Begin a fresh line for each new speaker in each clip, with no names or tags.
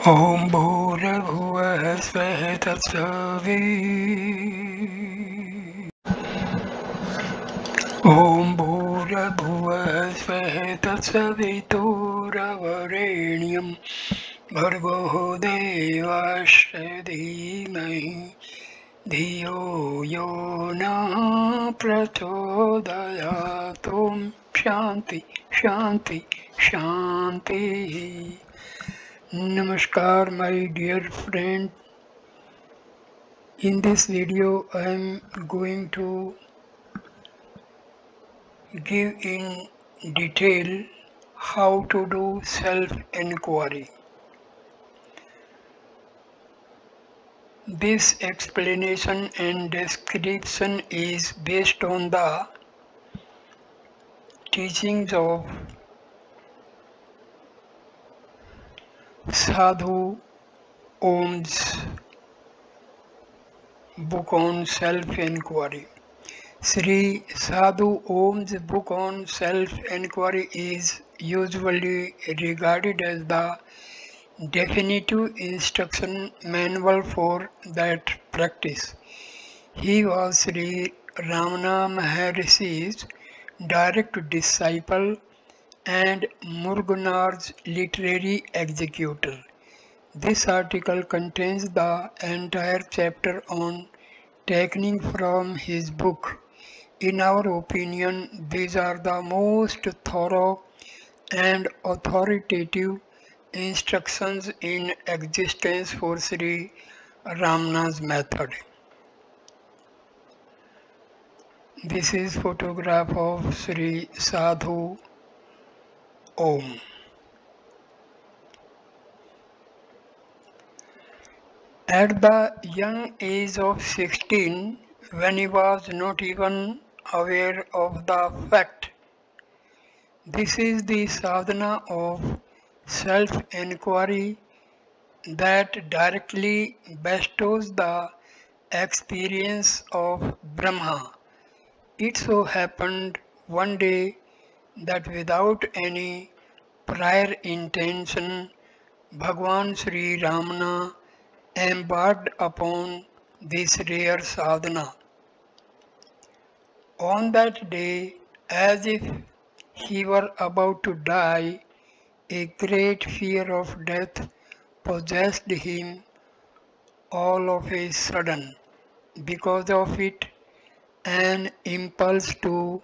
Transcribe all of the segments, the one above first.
ॐ भूर्भुवः स्वः तत्सवितुर्वरेण्यं ॐ भूर्भुवः स्वः तत्सवितुर्वरेण्यं भर्गो देवस्य धीमहि धियो यो नः प्रचोदयात् ॐ शान्ति शान्ति शान्तिः. Namaskar, my dear friend. In this video I am going to give in detail how to do self-inquiry. This explanation and description is based on the teachings of Sadhu Om's book on self-inquiry. Sri Sadhu Om's book on self-inquiry is usually regarded as the definitive instruction manual for that practice. He was Sri Ramana Maharshi's direct disciple and Murgunar's literary executor. This article contains the entire chapter on taking from his book. In our opinion, these are the most thorough and authoritative instructions in existence for Sri Ramana's method. This is photograph of Sri Sadhu Om. At the young age of 16, when he was not even aware of the fact, this is the sadhana of self-inquiry that directly bestows the experience of Brahma. It so happened one day that without any prior intention, Bhagwan Sri Ramana embarked upon this rare sadhana. On that day, as if he were about to die, a great fear of death possessed him all of a sudden. Because of it, an impulse to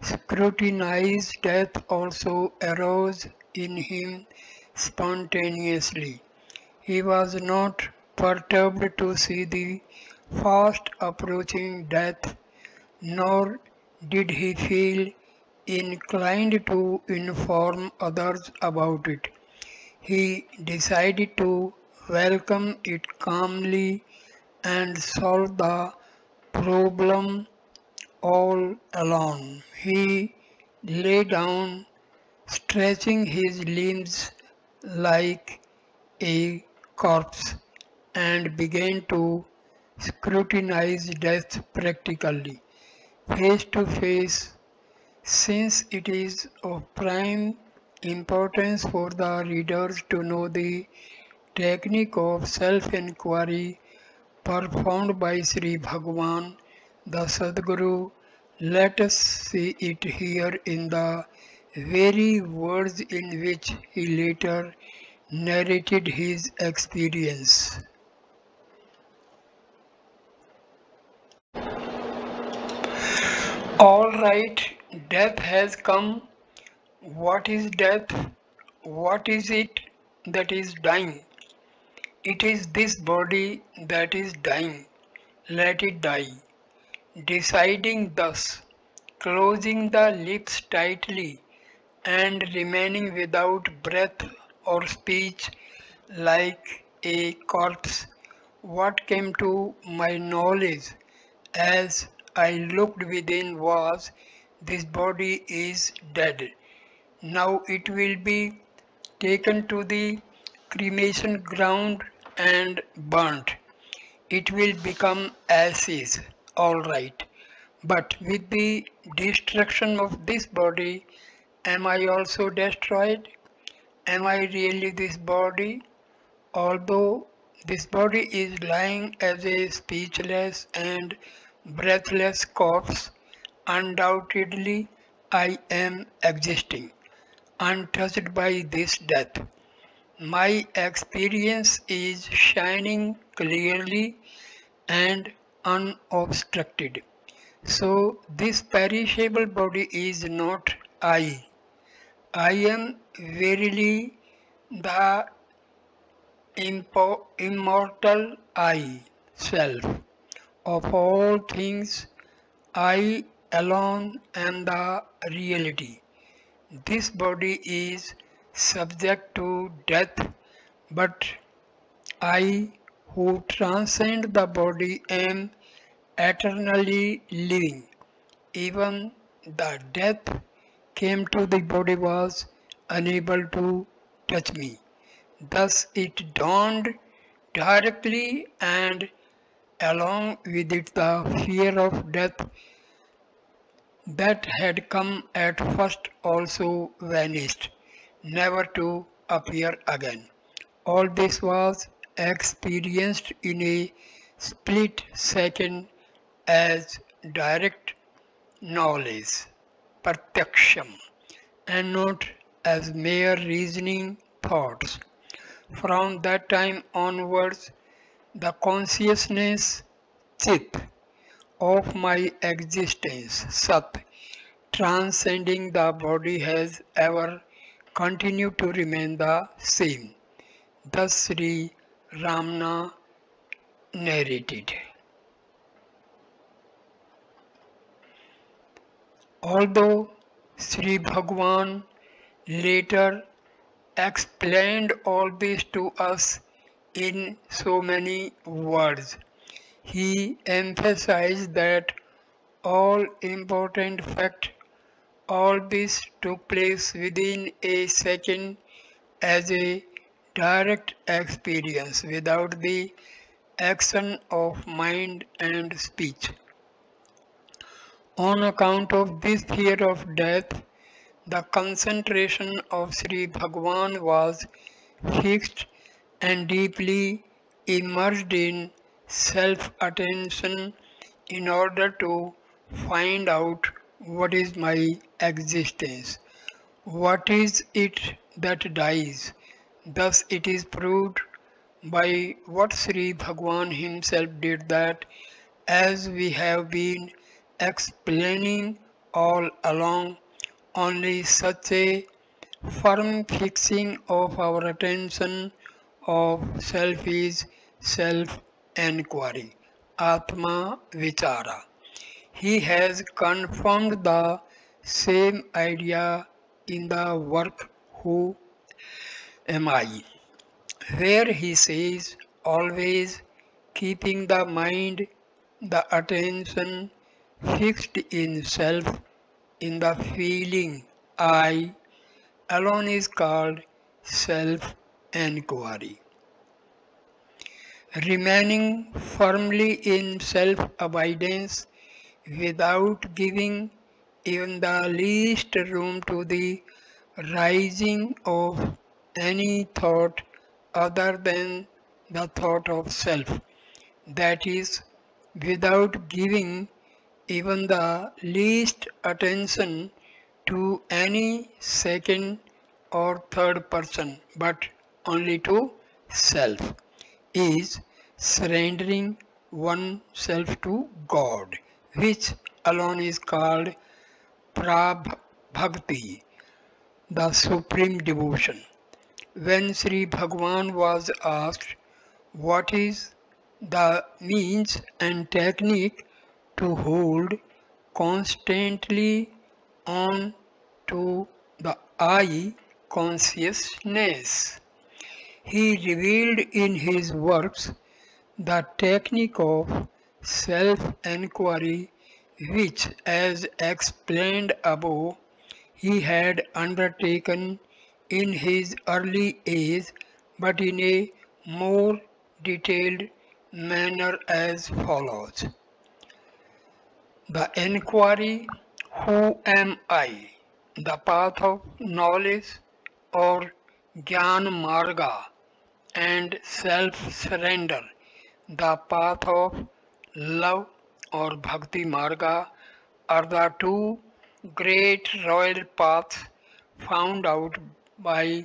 scrutinize death also arose in him spontaneously. He was not perturbed to see the fast approaching death, nor did he feel inclined to inform others about it. He decided to welcome it calmly and solve the problem all alone. He lay down, stretching his limbs like a corpse, and began to scrutinize death practically, face to face, since it is of prime importance for the readers to know the technique of self-inquiry performed by Sri Bhagwan, the Sadguru. Let us see it here in the very words in which he later narrated his experience. All right, death has come. What is death? What is it that is dying? It is this body that is dying. Let it die. Deciding thus, closing the lips tightly and remaining without breath or speech like a corpse, what came to my knowledge as I looked within was, this body is dead. Now it will be taken to the cremation ground and burnt. It will become ashes, all right. But with the destruction of this body, am I also destroyed? Am I really this body? Although this body is lying as a speechless and breathless corpse, undoubtedly I am existing, untouched by this death. My experience is shining clearly and unobstructed. So, this perishable body is not I. I am verily the immortal I, self. Of all things, I alone am the reality. This body is subject to death, but I, who transcend the body, am eternally living. Even the death came to the body was unable to touch me. Thus it dawned directly, and along with it the fear of death that had come at first also vanished, never to appear again. All this was experienced in a split second as direct knowledge, pratyaksham, and not as mere reasoning thoughts. From that time onwards, the consciousness, chit, of my existence, sat, transcending the body has ever continued to remain the same. Thus Sri Ramana narrated. Although Sri Bhagwan later explained all this to us in so many words, he emphasized that all important fact, all this took place within a second as a direct experience without the action of mind and speech. On account of this fear of death, the concentration of Sri Bhagwan was fixed and deeply immersed in self-attention in order to find out what is my existence, what is it that dies. Thus it is proved by what Sri Bhagwan himself did that, as we have been explaining all along, only such a firm fixing of our attention of self is self-enquiry, Atma Vichara. He has confirmed the same idea in the work Who Am I, where he says, always keeping the mind, the attention fixed in self, in the feeling I alone is called self-enquiry. Remaining firmly in self-abidance without giving even the least room to the rising of any thought other than the thought of self, that is, without giving even the least attention to any second or third person, but only to self, is surrendering oneself to God, which alone is called Prabhakti, the supreme devotion. When Sri Bhagwan was asked what is the means and technique to hold constantly on to the I consciousness, he revealed in his works the technique of self-enquiry which, as explained above, he had undertaken in his early age, but in a more detailed manner as follows. The enquiry, who am I? The path of knowledge or Jnana Marga and self-surrender, the path of love or bhakti marga, are the two great royal paths found out by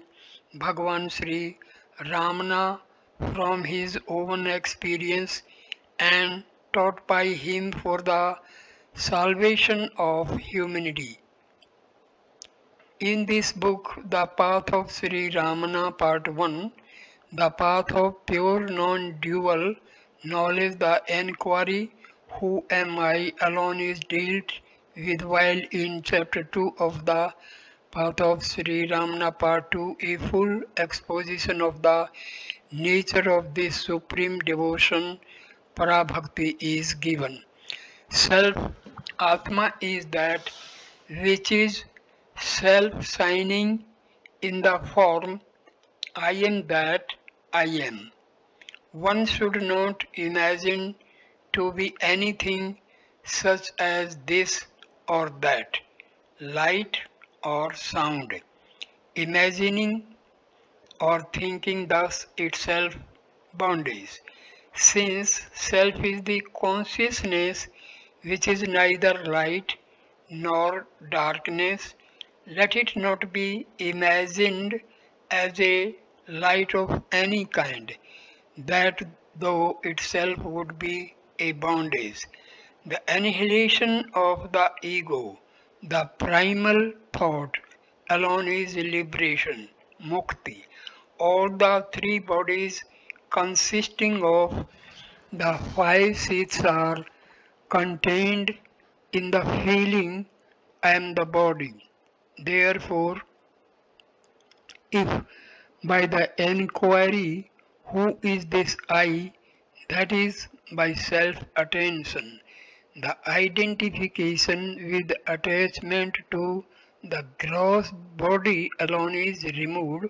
Bhagavan Sri Ramana from his own experience and taught by him for the salvation of humanity. In this book, The Path of Sri Ramana Part 1, The Path of Pure Non-Dual Knowledge, the Enquiry, Who Am I alone is dealt with, while in Chapter 2 of The Path of Sri Ramana Part 2, a full exposition of the nature of this supreme devotion, Parabhakti, is given. Self Atma is that which is self-signing in the form I am that I am. One should not imagine to be anything such as this or that, light or sound. Imagining or thinking thus itself bondage, since self is the consciousness which is neither light nor darkness. Let it not be imagined as a light of any kind, that though itself would be a bondage. The annihilation of the ego, the primal thought, alone is liberation, mukti. All the three bodies consisting of the five seats are contained in the feeling I am the body. Therefore, if by the enquiry who is this I, that is by self-attention, the identification with attachment to the gross body alone is removed,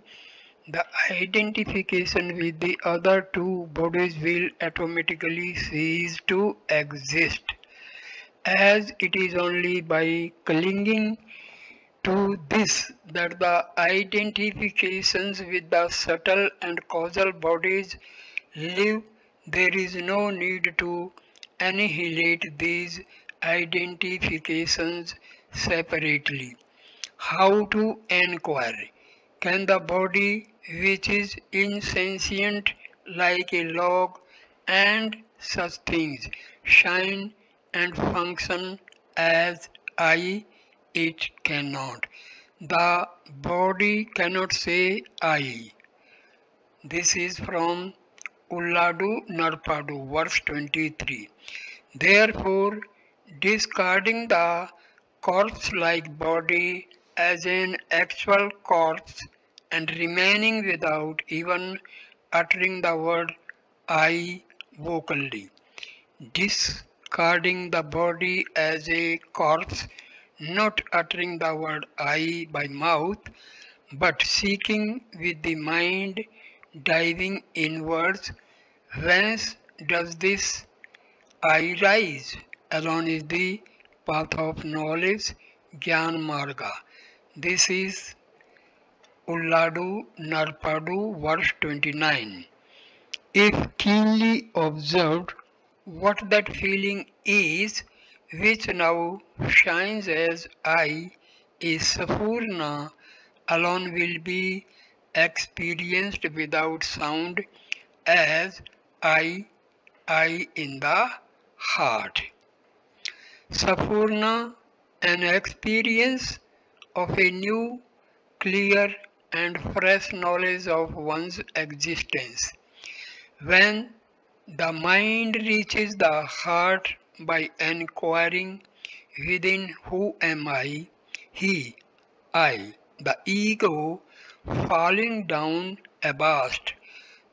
the identification with the other two bodies will automatically cease to exist, as it is only by clinging to this that the identifications with the subtle and causal bodies live. There is no need to annihilate these identifications separately. How to inquire? Can the body, which is insentient like a log and such things, shine and function as I? It cannot. The body cannot say I. This is from Ulladu Narpadu, verse 23. Therefore, discarding the corpse-like body as an actual corpse and remaining without even uttering the word I vocally, discarding the body as a corpse, not uttering the word I by mouth, but seeking with the mind, diving inwards. Whence does this I rise? Alone is the path of knowledge, Gyan Marga. This is Ulladu Narpadu, verse 29. If keenly observed, what that feeling is, which now shines as I, is Sapurna, alone will be experienced without sound as I in the heart. Sapurna, an experience of a new, clear and fresh knowledge of one's existence. When the mind reaches the heart by inquiring within who am I, he, I, the ego, falling down abashed,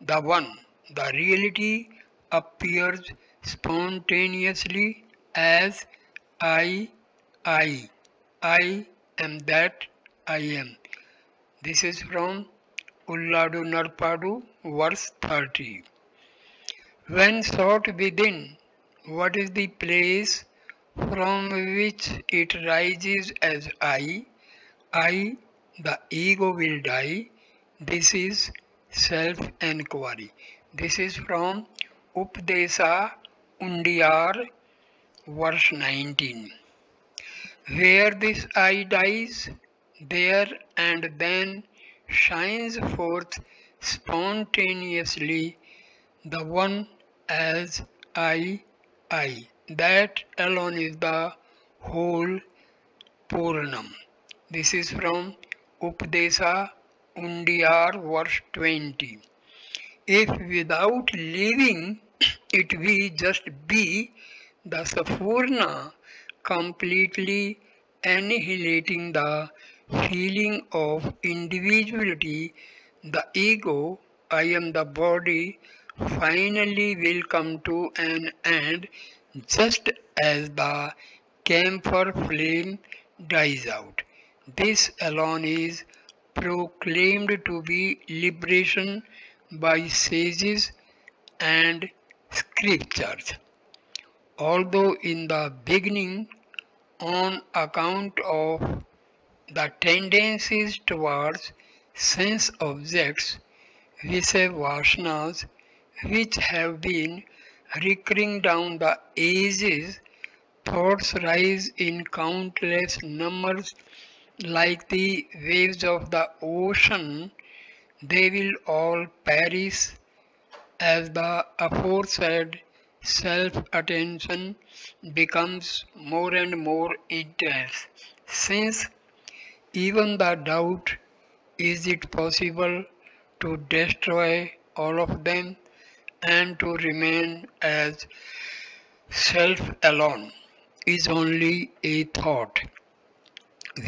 the one, the reality appears spontaneously as I, I, I am that I am. This is from Ulladu Narpadu, verse 30. When sought within, what is the place from which it rises as I, the ego will die. This is self-enquiry. This is from Updesa Undiyar, verse 19. Where this I dies, there and then shines forth spontaneously the one as I. That alone is the whole Purnam. This is from Updesa Undiyar, verse 20. If without leaving it we just be the Sampurna, completely annihilating the feeling of individuality, the ego, I am the body, finally will come to an end just as the camphor flame dies out. This alone is proclaimed to be liberation by sages and scriptures. Although in the beginning, on account of the tendencies towards sense objects, vasanas, which have been recurring down the ages, thoughts rise in countless numbers like the waves of the ocean. They will all perish as the aforesaid self-attention becomes more and more intense, since even the doubt, is it possible to destroy all of them and to remain as self alone, is only a thought.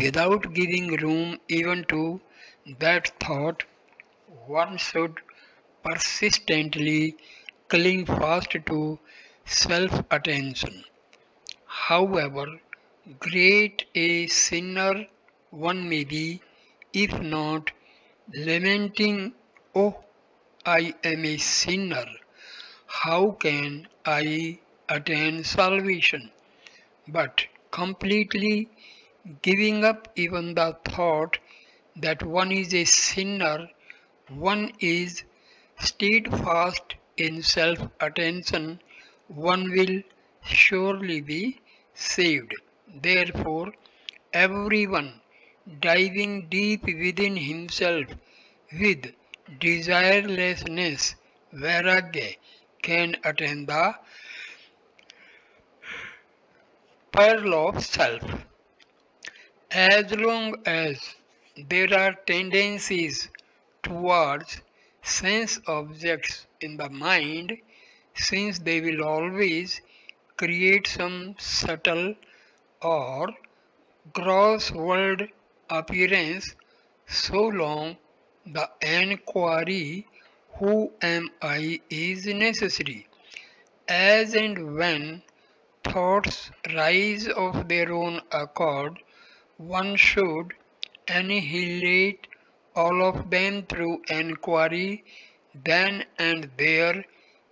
Without giving room even to that thought, one should persistently cling fast to self-attention. However great a sinner one may be, if not lamenting, "Oh, I am a sinner, how can I attain salvation?" but completely giving up even the thought that one is a sinner, one is steadfast in self-attention, one will surely be saved. Therefore, everyone diving deep within himself with desirelessness, vairagya, can attain the pearl of self. As long as there are tendencies towards sense objects in the mind, since they will always create some subtle or gross world appearance, so long the enquiry, who am I, is necessary. As and when thoughts rise of their own accord, one should annihilate all of them through enquiry then and there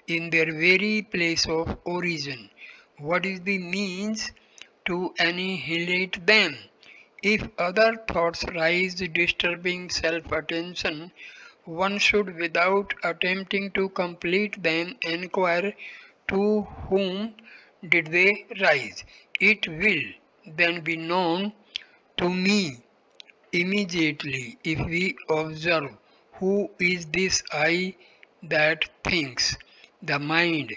in their very place of origin. What is the means to annihilate them? If other thoughts rise disturbing self-attention, one should, without attempting to complete them, inquire to whom did they rise. It will then be known to me immediately if we observe who is this I that thinks, the mind,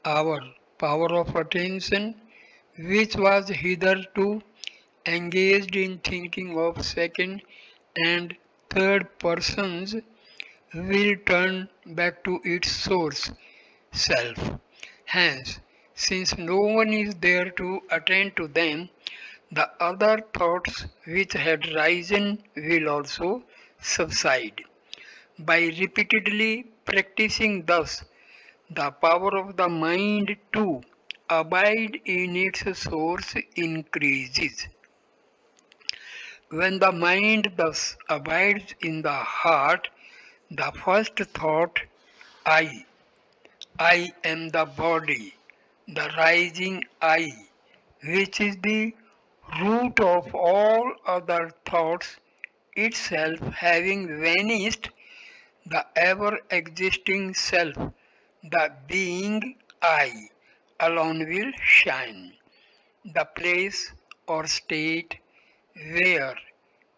our power of attention, which was hitherto engaged in thinking of second and third persons, will turn back to its source, self. Hence, since no one is there to attend to them, the other thoughts which had risen will also subside. By repeatedly practicing thus, the power of the mind to abide in its source increases. When the mind thus abides in the heart, the first thought, I, I am the body, the rising I, which is the root of all other thoughts, itself having vanished, the ever-existing self, the being I, alone will shine. The place or state where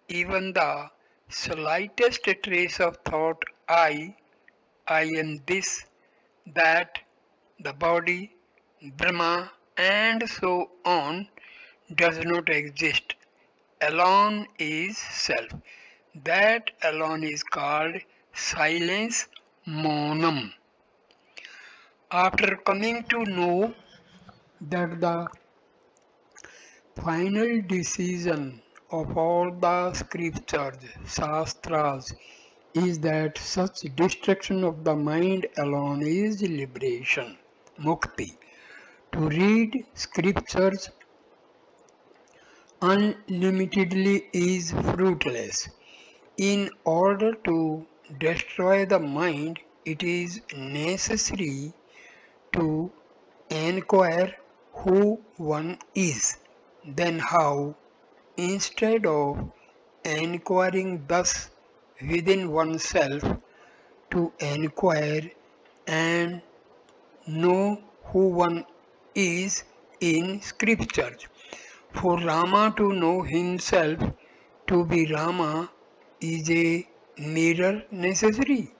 even the slightest trace of thought I am this, that, the body, Brahma, and so on does not exist. Alone is self. That alone is called silence monum. After coming to know that the final decision of all the scriptures, shastras, is that such destruction of the mind alone is liberation, mukti. To read scriptures unlimitedly is fruitless. In order to destroy the mind, it is necessary to inquire who one is. Then how, instead of inquiring thus within oneself, to inquire and know who one is in scriptures. For Rama to know himself to be Rama is a mirror necessary.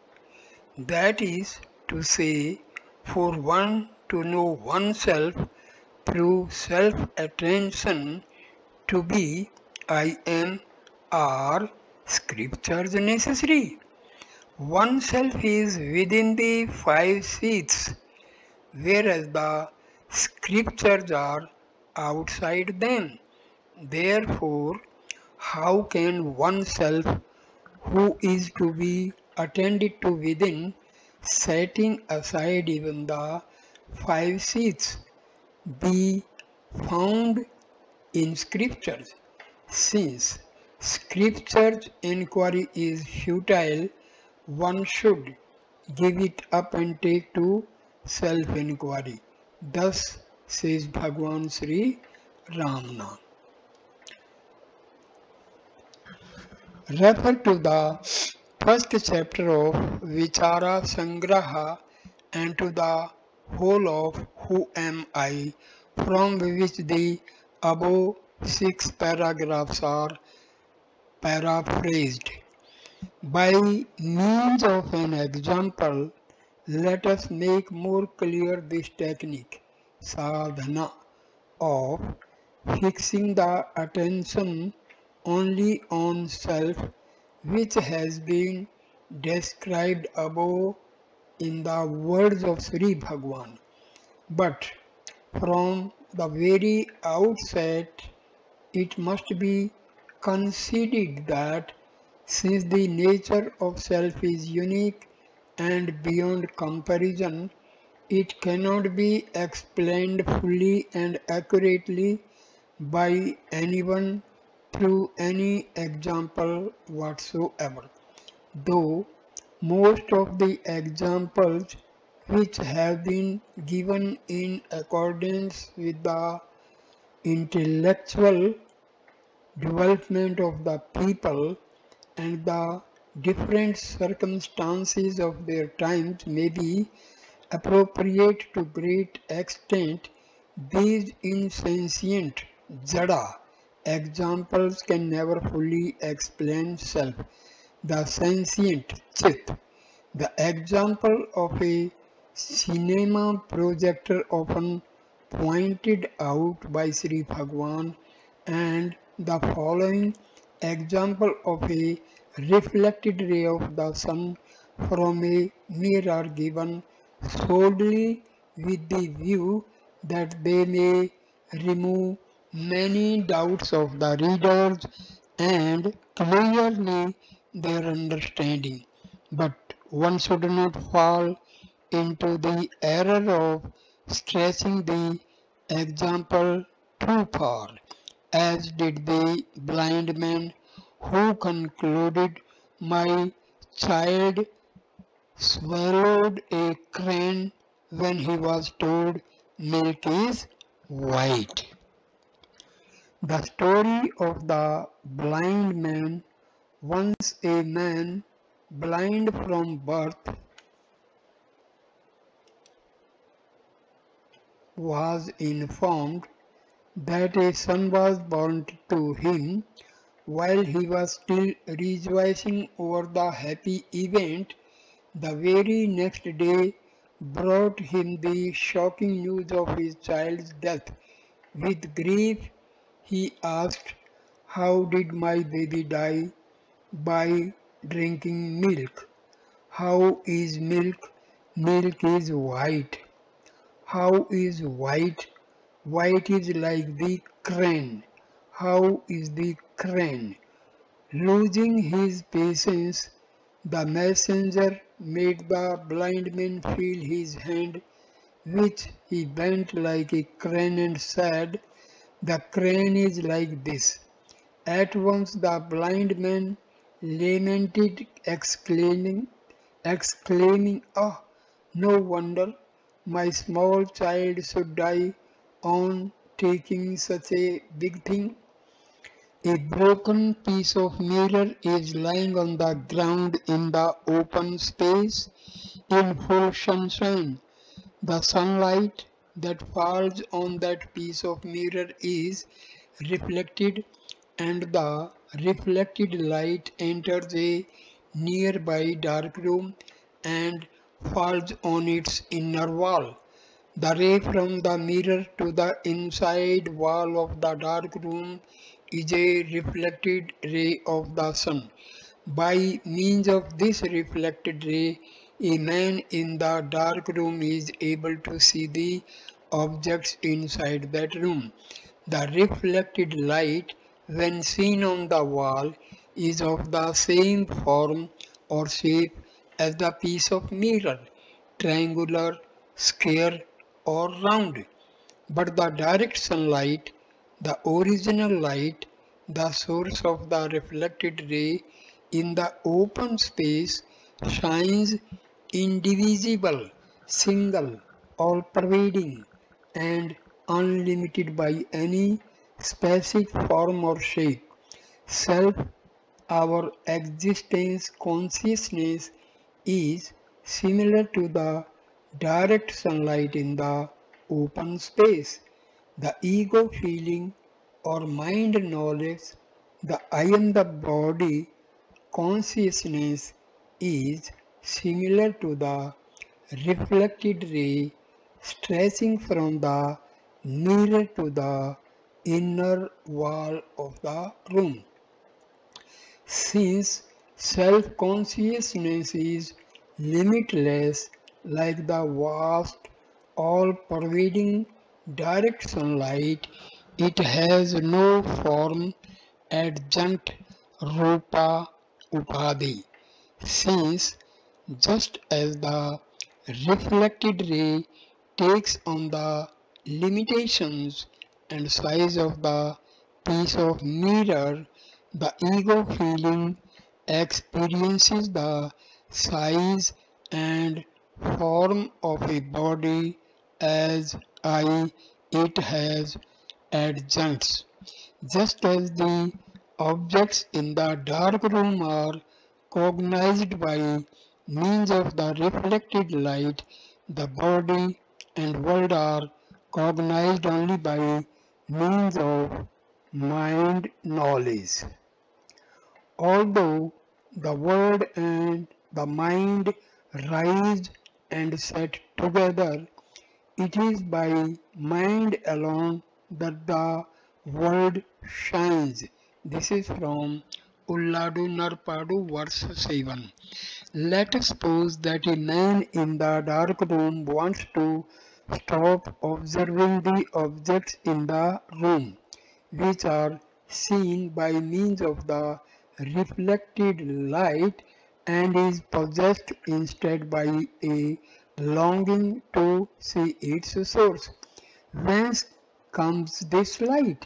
That is to say, for one to know oneself through self-attention to be I am are scriptures necessary. Oneself is within the five seats, whereas the scriptures are outside them. Therefore, how can oneself, who is to be attended to within, setting aside even the five seats, be found in scriptures? Since scripture's inquiry is futile, one should give it up and take to self-inquiry. Thus says Bhagwan Sri Ramana. Refer to the first chapter of Vichara Sangraha and to the whole of Who Am I, from which the above 6 paragraphs are paraphrased. By means of an example, let us make more clear this technique, sadhana, of fixing the attention only on self, which has been described above in the words of Sri Bhagwan. But from the very outset, it must be conceded that since the nature of self is unique and beyond comparison, it cannot be explained fully and accurately by anyone through any example whatsoever. Though most of the examples which have been given in accordance with the intellectual development of the people and the different circumstances of their times may be appropriate to great extent, these insentient jada examples can never fully explain self. The sentient chit, the example of a cinema projector often pointed out by Sri Bhagwan, and the following example of a reflected ray of the sun from a mirror given solely with the view that they may remove many doubts of the readers and clearly their understanding. But one should not fall into the error of stretching the example too far, as did the blind man who concluded, "My child swallowed a crane when he was told milk is white." The story of the blind man. Once a man blind from birth, was informed that a son was born to him. While he was still rejoicing over the happy event, the very next day brought him the shocking news of his child's death. With grief, he asked, "How did my baby die?" "By drinking milk." "How is milk?" "Milk is white." "How is white?" "White is like the crane." "How is the crane?" Losing his patience, the messenger made the blind man feel his hand, which he bent like a crane and said, "The crane is like this." At once the blind man lamented, exclaiming, "Ah, no wonder my small child should die on taking such a big thing." A broken piece of mirror is lying on the ground in the open space in full sunshine. The sunlight that falls on that piece of mirror is reflected, and the reflected light enters a nearby dark room and falls on its inner wall. The ray from the mirror to the inside wall of the dark room is a reflected ray of the sun. By means of this reflected ray, a man in the dark room is able to see the objects inside that room. The reflected light, when seen on the wall, is of the same form or shape as the piece of mirror, triangular, square, or round. But the direct sunlight, the original light, the source of the reflected ray in the open space, shines indivisible, single, all pervading, and unlimited by any specific form or shape. Self, our existence consciousness, is similar to the direct sunlight in the open space. The ego feeling or mind knowledge, the I am the body consciousness, is similar to the reflected ray stretching from the mirror to the inner wall of the room. Since self-consciousness is limitless, like the vast, all-pervading direct sunlight, it has no form, adjunct, rupa, upadhi. Since, just as the reflected ray takes on the limitations and size of the piece of mirror, the ego feeling experiences the size and form of a body as I. It has adjuncts. Just as the objects in the dark room are cognized by means of the reflected light, the body and world are cognized only by means of mind knowledge. Although the world and the mind rise and set together, it is by mind alone that the world shines. This is from Ulladu Narpadu verse 7. Let us suppose that a man in the dark room wants to stop observing the objects in the room, which are seen by means of the reflected light, and is possessed instead by a longing to see its source. Whence comes this light?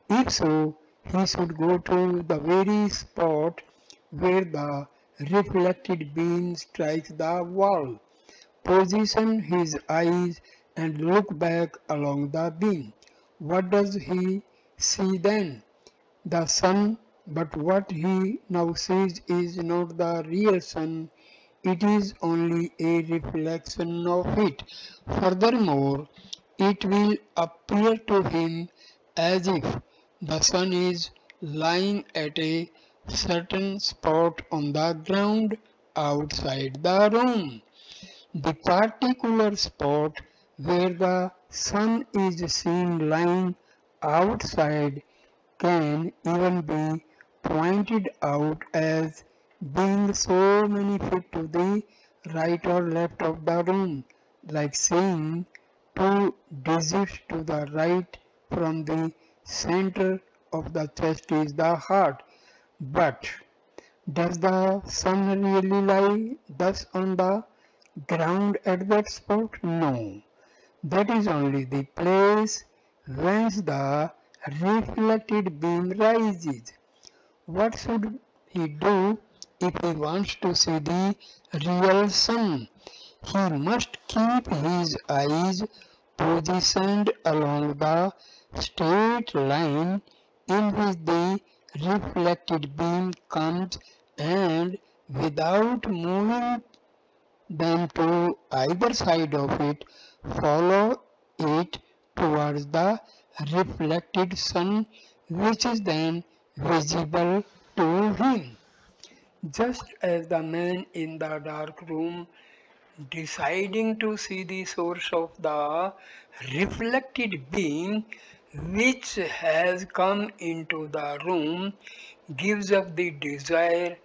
If so, he should go to the very spot where the reflected beam strikes the wall, position his eyes and look back along the beam. What does he see then? The sun But what he now sees is not the real sun, it is only a reflection of it. Furthermore, it will appear to him as if the sun is lying at a certain spot on the ground outside the room. The particular spot where the sun is seen lying outside can even be pointed out as being so many feet to the right or left of the room, like saying 2 digits to the right from the center of the chest is the heart. But does the sun really lie thus on the ground at that spot? No. That is only the place whence the reflected beam rises. What should he do if he wants to see the real sun? He must keep his eyes positioned along the straight line in which the reflected beam comes, and without moving them to either side of it, follow it towards the reflected sun, which is then visible to him. Just as the man in the dark room, deciding to see the source of the reflected beam which has come into the room, gives up the desire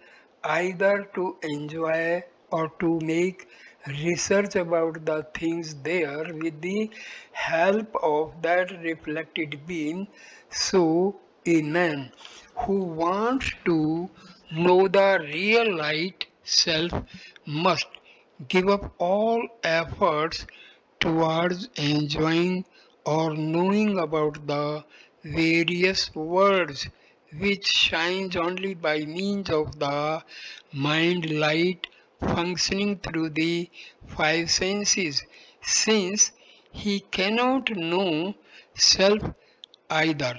either to enjoy or to make research about the things there with the help of that reflected beam. So a man who wants to know the real light self must give up all efforts towards enjoying or knowing about the various worlds which shines only by means of the mind light functioning through the five senses, since he cannot know self either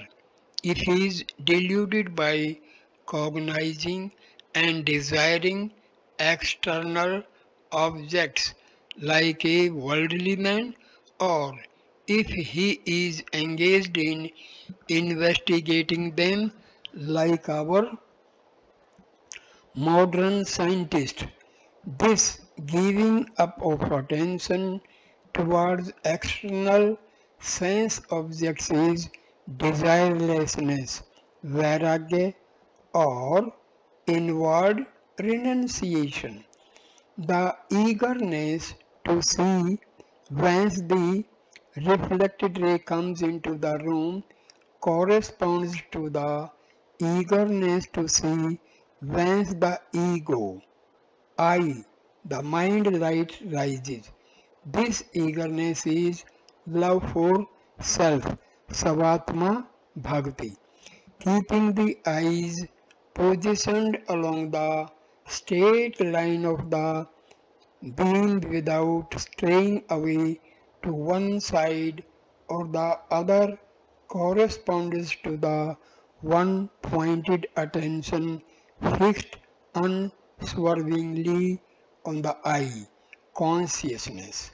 if he is deluded by cognizing and desiring external objects like a worldly man, or if he is engaged in investigating them like our modern scientist. This giving up of attention towards external sense objects is desirelessness, vairagya, or inward renunciation. The eagerness to see whence the reflected ray comes into the room corresponds to the eagerness to see whence the ego, I, the mind light rises. This eagerness is love for self, Savatma Bhakti. Keeping the eyes positioned along the straight line of the beam without straying away to one side or the other corresponds to the one pointed attention fixed unswervingly on the eye, consciousness.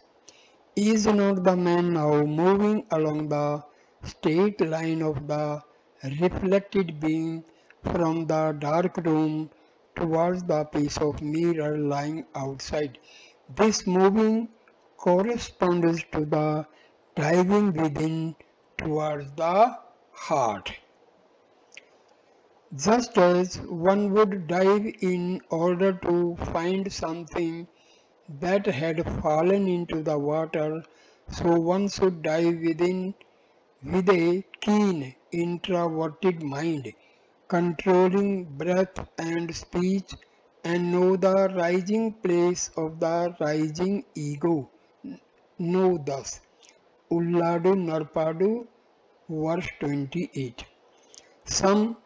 Is not the man now moving along the straight line of the reflected beam from the dark room towards the piece of mirror lying outside? This moving corresponds to the diving within towards the heart. Just as one would dive in order to find something that had fallen into the water, so one should dive within with a keen, introverted mind, controlling breath and speech, and know the rising place of the rising ego. Know thus. Ulladu Narpadu, verse 28. Some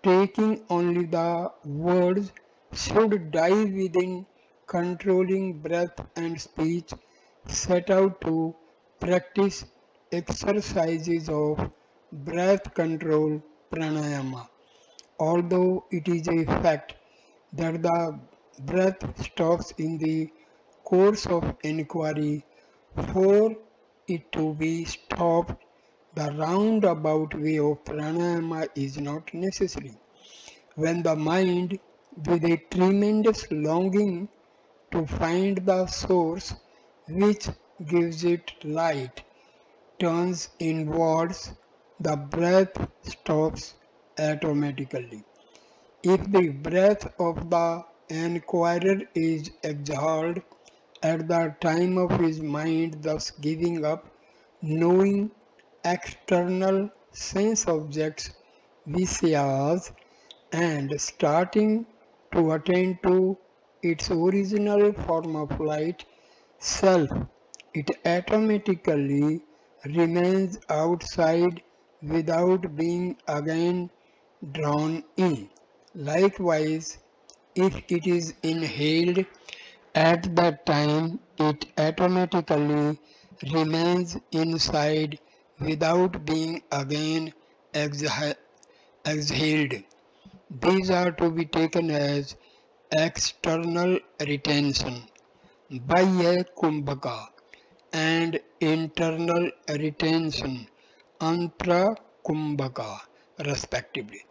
taking only the words should dive within, controlling breath and speech, set out to practice exercises of breath control pranayama. although it is a fact that the breath stops in the course of inquiry. For it to be stopped, the roundabout way of pranayama is not necessary. When the mind, with a tremendous longing to find the source which gives it light, turns inwards, the breath stops automatically. If the breath of the enquirer is exhaled at the time of his mind thus giving up knowing external sense objects, visayas, and starting to attend to its original form of light, self, it automatically remains outside without being again drawn in. Likewise, if it is inhaled at that time, it automatically remains inside without being again exhaled. These are to be taken as external retention, Bhaya Kumbhaka, and internal retention, Antra Kumbhaka, respectively,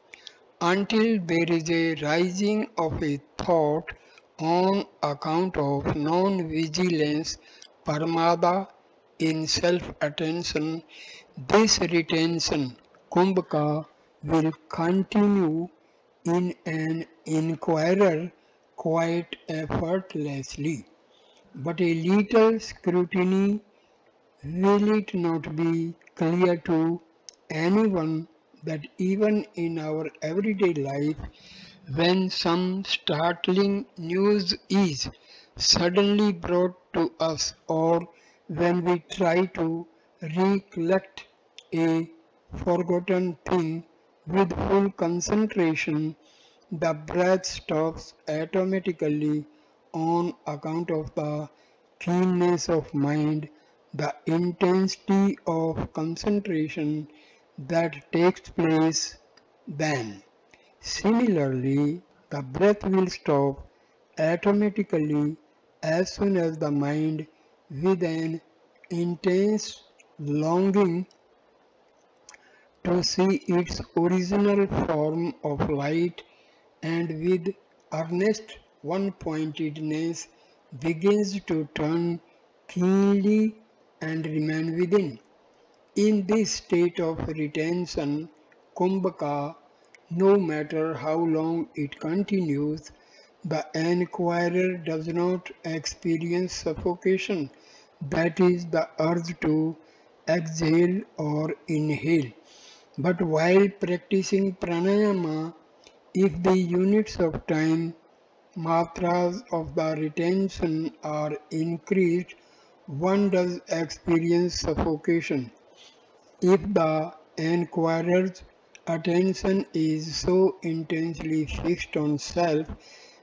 until there is a rising of a thought on account of non-vigilance, parmada, in self-attention. This retention, kumbhaka, will continue in an inquirer quite effortlessly. But a little scrutiny, will it not be clear to anyone that even in our everyday life, when some startling news is suddenly brought to us, or when we try to recollect a forgotten thing with full concentration, the breath stops automatically on account of the keenness of mind, the intensity of concentration that takes place then. Similarly, the breath will stop automatically as soon as the mind, with an intense longing to see its original form of light and with earnest one-pointedness, begins to turn keenly and remain within. In this state of retention, kumbhaka, no matter how long it continues, the enquirer does not experience suffocation, that is, the urge to exhale or inhale. But while practicing pranayama, if the units of time, matras of the retention are increased, one does experience suffocation. If the enquirer's attention is so intensely fixed on self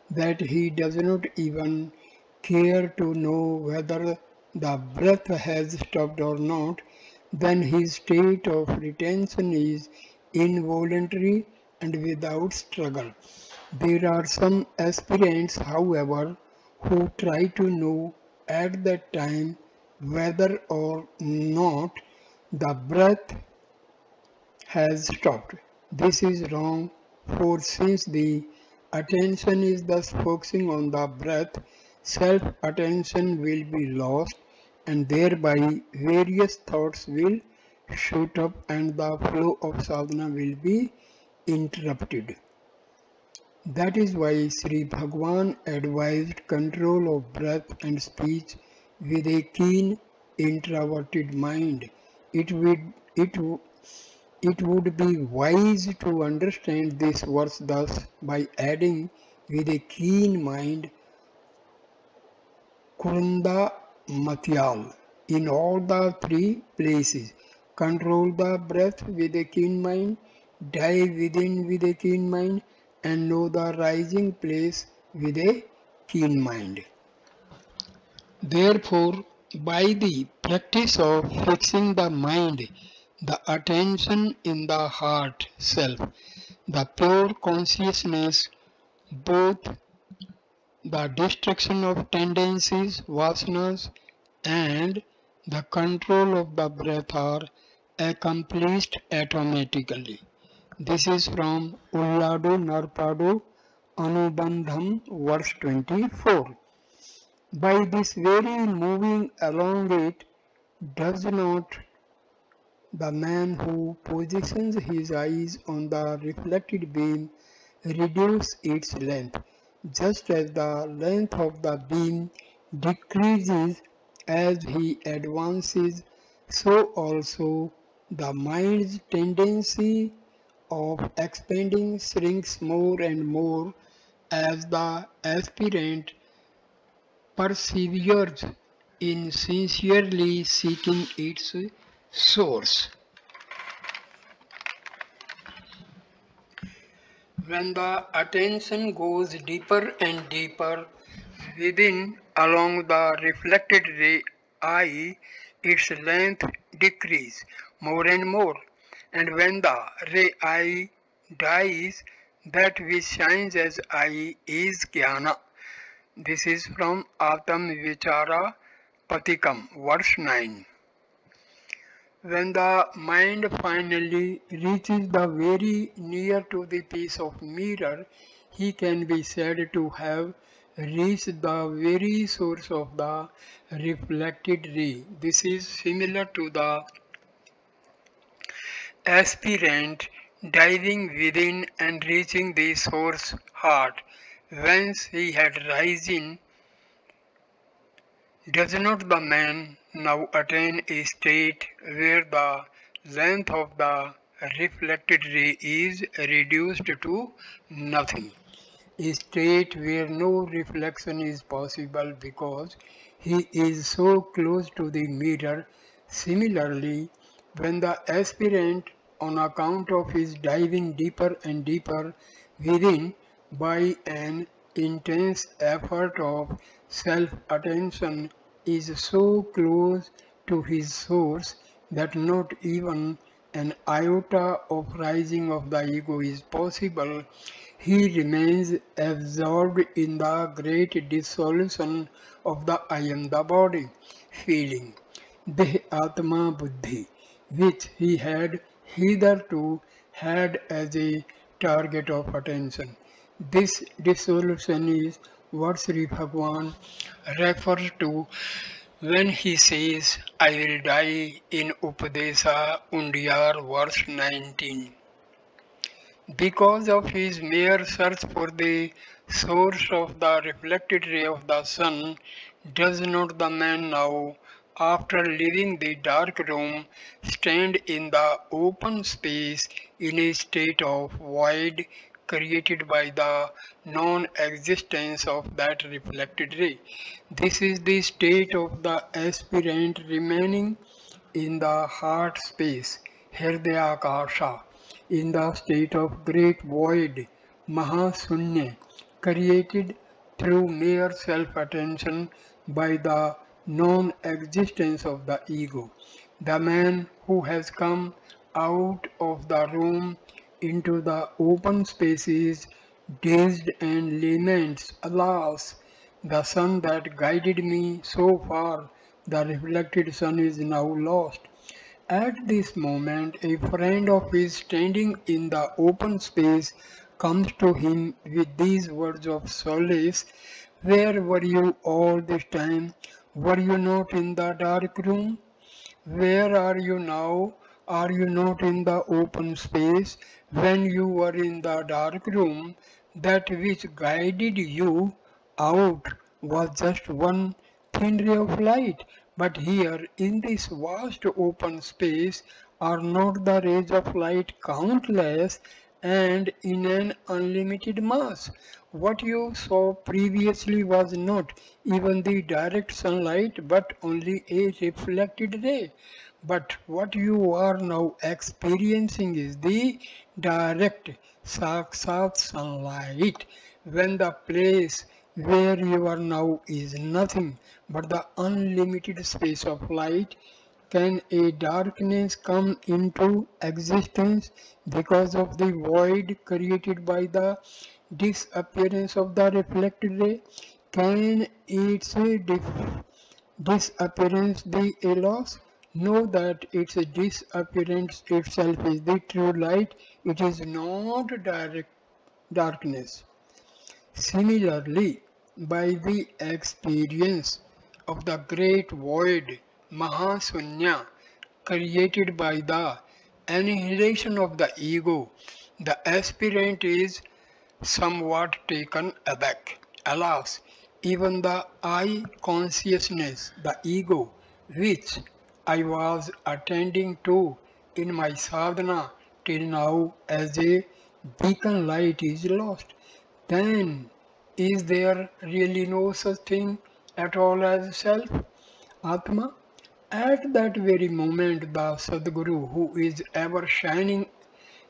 that he does not even care to know whether the breath has stopped or not, then his state of retention is involuntary and without struggle. There are some aspirants, however, who try to know at that time whether or not the breath has stopped. This is wrong, for since the attention is thus focusing on the breath, self-attention will be lost and thereby various thoughts will shoot up and the flow of sadhana will be interrupted. That is why Sri Bhagwan advised control of breath and speech with a keen introverted mind. It would, it, it would be wise to understand this verse thus by adding with a keen mind Kurunda Matyal in all the three places. Control the breath with a keen mind, dive within with a keen mind, and know the rising place with a keen mind. Therefore, by the practice of fixing the mind, the attention in the heart self, the pure consciousness, both the destruction of tendencies, vasanas, and the control of the breath are accomplished automatically. This is from Ulladu Narpadu Anubandham verse 24. By this very moving along it, does not the man who positions his eyes on the reflected beam reduce its length, just as the length of the beam decreases as he advances, so also the mind's tendency of expanding shrinks more and more as the aspirant perseveres in sincerely seeking its source. When the attention goes deeper and deeper within along the reflected ray eye, its length decreases more and more, and when the ray eye dies, that which shines as eye is jnana. This is from Atam Vichara Patikam, verse 9. When the mind finally reaches the very near to the piece of mirror, he can be said to have reached the very source of the reflected ray. This is similar to the aspirant diving within and reaching the source heart, whence he had risen. Does not the man now attain a state where the length of the reflected ray is reduced to nothing? A state where no reflection is possible because he is so close to the mirror. Similarly, when the aspirant, on account of his diving deeper and deeper within by an intense effort of self-attention, is so close to his source that not even an iota of rising of the ego is possible, he remains absorbed in the great dissolution of the I am the body feeling, Deh Atma Buddhi, which he had hitherto had as a target of attention. This dissolution is what Sri Bhagavan refers to when he says, I will die in Upadesa Undiyar verse 19. Because of his mere search for the source of the reflected ray of the sun, does not the man now, after leaving the dark room, stand in the open space in a state of void created by the non-existence of that reflected ray? This is the state of the aspirant remaining in the heart space, Hridayakasha, in the state of great void, Mahasunya, created through mere self-attention by the non-existence of the ego. The man who has come out of the room into the open spaces, dazed and laments, alas, the sun that guided me so far, the reflected sun is now lost. At this moment, a friend of his standing in the open space comes to him with these words of solace. Where were you all this time? Were you not in the dark room? Where are you now? Are you not in the open space? When you were in the dark room, that which guided you out was just one thin ray of light. But here, in this vast open space, are not the rays of light countless and in an unlimited mass? What you saw previously was not even the direct sunlight, but only a reflected ray. But what you are now experiencing is the direct sakshat sunlight, when the place where you are now is nothing but the unlimited space of light can a darkness come into existence because of the void created by the disappearance of the reflected ray? Can its disappearance be a loss? Know that its disappearance itself is the true light. It is not direct darkness. Similarly, by the experience of the great void Mahasunya created by the annihilation of the ego, the aspirant is somewhat taken aback. Alas, even the I consciousness, the ego, which I was attending to in my sadhana till now as a beacon light is lost. Then is there really no such thing at all as self, Atma? At that very moment, the Sadguru, who is ever shining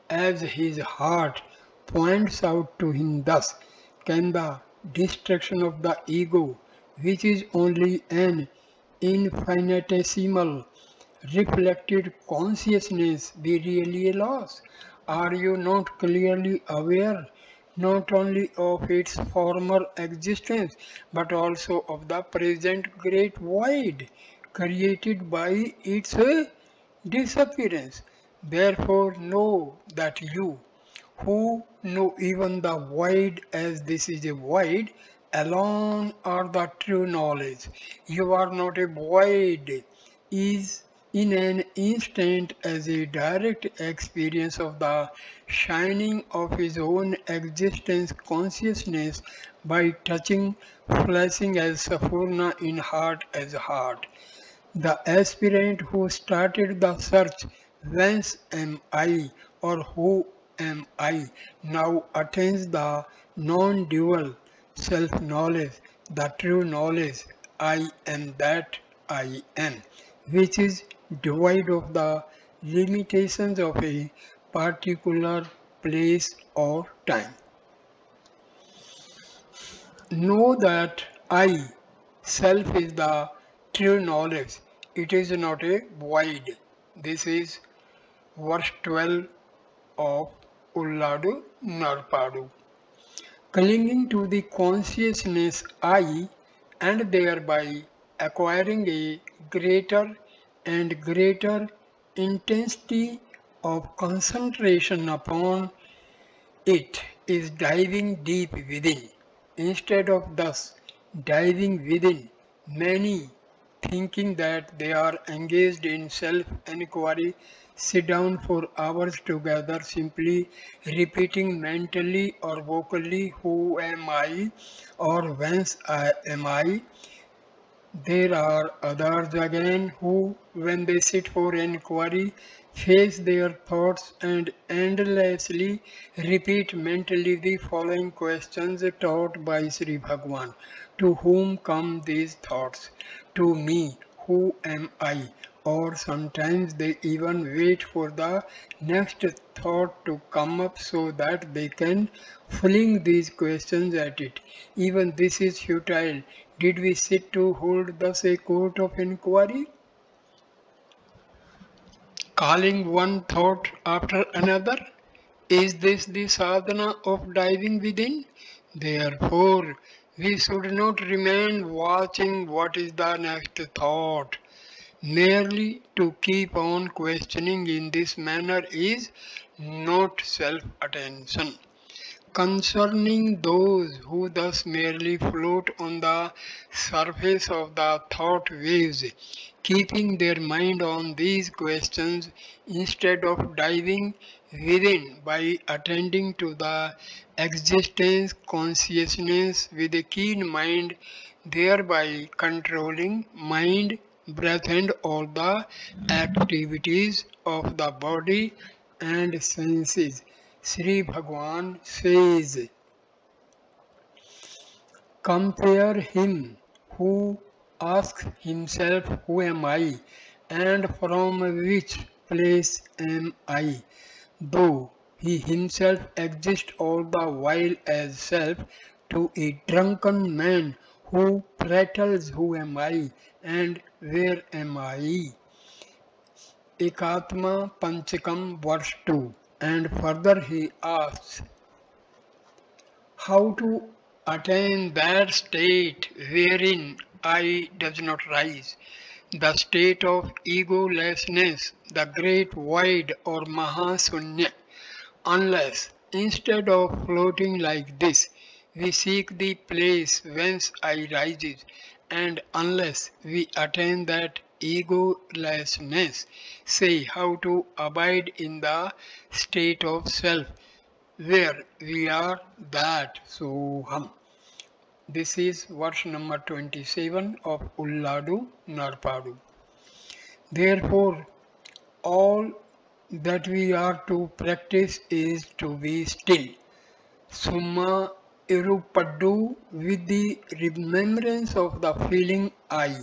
as his heart, points out to him thus: can the destruction of the ego, which is only an infinitesimal reflected consciousness, be really a loss? Are you not clearly aware not only of its former existence but also of the present great void created by its disappearance? Therefore, know that you, who know even the void as this is a void, alone are the true knowledge. You are not a void, is in an instant as a direct experience of the shining of his own existence consciousness by touching, flashing as Saphurna in heart as heart. The aspirant who started the search, whence am I or who am I, now attains the non-dual self-knowledge, the true knowledge, I am that I am, which is devoid of the limitations of a particular place or time. Know that I, self, is the true knowledge. It is not a void. This is verse 12 of Ulladu Narpadu. Clinging to the consciousness I and thereby acquiring a greater and greater intensity of concentration upon it is diving deep within. Instead of thus diving within, many, thinking that they are engaged in self-inquiry, sit down for hours together simply repeating mentally or vocally, who am I or whence am I. There are others again who, when they sit for inquiry, face their thoughts and endlessly repeat mentally the following questions taught by Sri Bhagwan. To whom come these thoughts? To me. Who am I? Or sometimes they even wait for the next thought to come up so that they can fling these questions at it. Even this is futile. Did we sit to hold thus a court of inquiry? Calling one thought after another? Is this the sadhana of diving within? Therefore, we should not remain watching what is the next thought. Merely to keep on questioning in this manner is not self-attention. Concerning those who thus merely float on the surface of the thought waves, keeping their mind on these questions instead of diving within by attending to the existence consciousness with a keen mind, thereby controlling mind, breath and all the activities of the body and senses. Sri Bhagwan says, compare him who asks himself, who am I, and from which place am I, though he himself exists all the while as self, to a drunken man who prattles, who am I, and where am I? Ekatma Panchakam verse 2. And further he asks, how to attain that state wherein I does not rise, the state of egolessness, the great void or Mahasunya, unless instead of floating like this, we seek the place whence I rises, and unless we attain that egolessness, say how to abide in the state of self, where we are that Soham. This is verse number 27 of Ulladu Narpadu. Therefore, all that we are to practice is to be still. Summa Irupadu with the remembrance of the feeling I.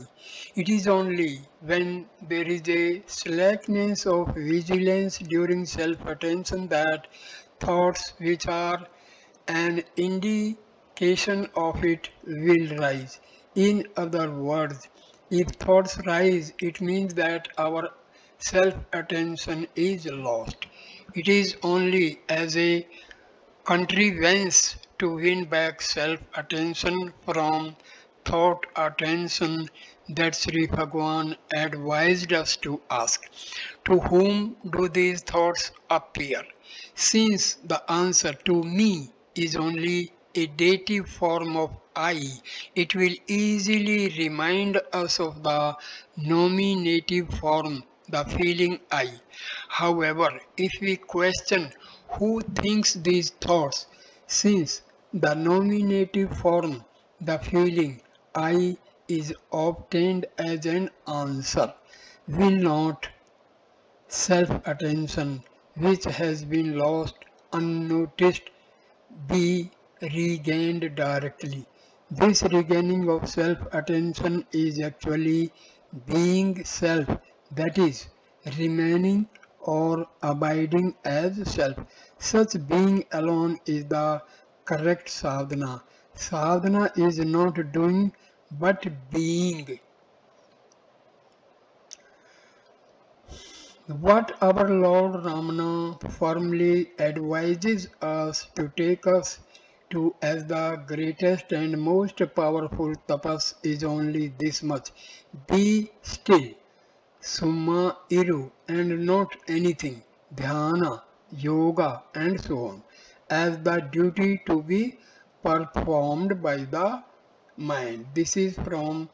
It is only when there is a slackness of vigilance during self-attention that thoughts which are an indication of it will rise. In other words, if thoughts rise, it means that our self-attention is lost. It is only as a contrivance to win back self-attention from thought attention that Sri Bhagwan advised us to ask, to whom do these thoughts appear? Since the answer to me is only a dative form of I, it will easily remind us of the nominative form, the feeling I. However, if we question who thinks these thoughts, since the nominative form, the feeling I, is obtained as an answer, will not self-attention, which has been lost unnoticed, be regained directly? This regaining of self-attention is actually being self, that is, remaining or abiding as self. Such being alone is the correct sadhana. Sadhana is not doing but being. What our Lord Ramana firmly advises us to take us to as the greatest and most powerful tapas is only this much: be still, summa iru, and not anything, dhyana, yoga, and so on, as the duty to be performed by the mind. This is from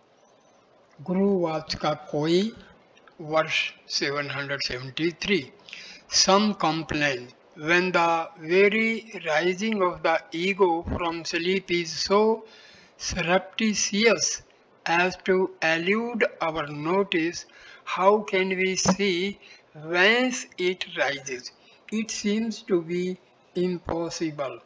Guru Vachka Koi, verse 773. Some complain when the very rising of the ego from sleep is so surreptitious as to elude our notice, how can we see whence it rises? It seems to be impossible.